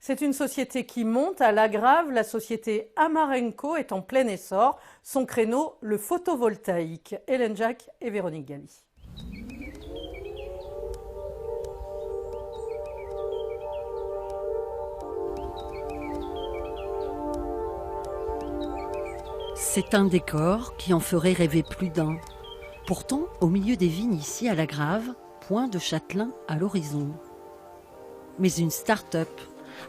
C'est une société qui monte à la Grave. La société Amarenco est en plein essor. Son créneau, le photovoltaïque. Hélène Jacques et Véronique Galli. C'est un décor qui en ferait rêver plus d'un. Pourtant, au milieu des vignes ici à la Grave, point de châtelain à l'horizon. Mais une start-up,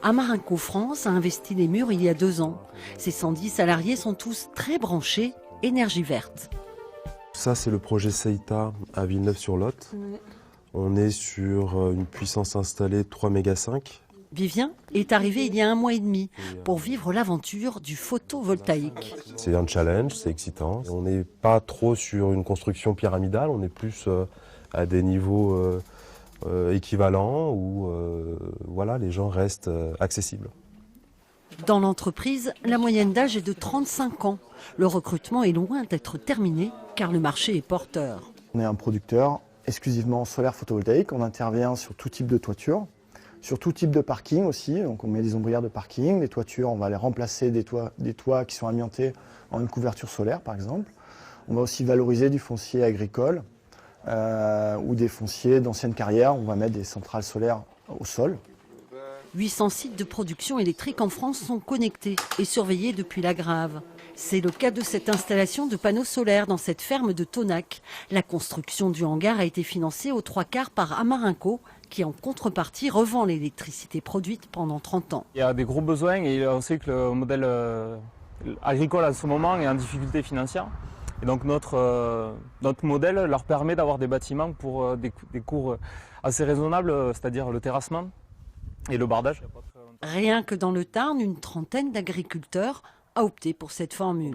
Amarenco France, a investi les murs il y a 2 ans. Ses 110 salariés sont tous très branchés énergie verte. Ça, c'est le projet Seita à Villeneuve-sur-Lot. On est sur une puissance installée de 3,5 MW. Vivien est arrivé il y a 1 mois et demi pour vivre l'aventure du photovoltaïque. C'est un challenge, c'est excitant. On n'est pas trop sur une construction pyramidale, on est plus à des niveaux équivalents où voilà, les gens restent accessibles. Dans l'entreprise, la moyenne d'âge est de 35 ans. Le recrutement est loin d'être terminé car le marché est porteur. On est un producteur exclusivement solaire photovoltaïque. On intervient sur tout type de toiture, sur tout type de parking aussi. Donc on met des ombrières de parking, des toitures, on va les remplacer des toits qui sont amiantés en une couverture solaire par exemple. On va aussi valoriser du foncier agricole ou des fonciers d'anciennes carrières. On va mettre des centrales solaires au sol. 800 sites de production électrique en France sont connectés et surveillés depuis la Grave. C'est le cas de cette installation de panneaux solaires dans cette ferme de Tonac. La construction du hangar a été financée aux 3/4 par Amarenco, qui en contrepartie revend l'électricité produite pendant 30 ans. Il y a des gros besoins et on sait que le modèle agricole à ce moment est en difficulté financière. Et donc notre modèle leur permet d'avoir des bâtiments pour des coûts assez raisonnables, c'est-à-dire le terrassement et le bardage. Rien que dans le Tarn, une trentaine d'agriculteurs a opté pour cette formule.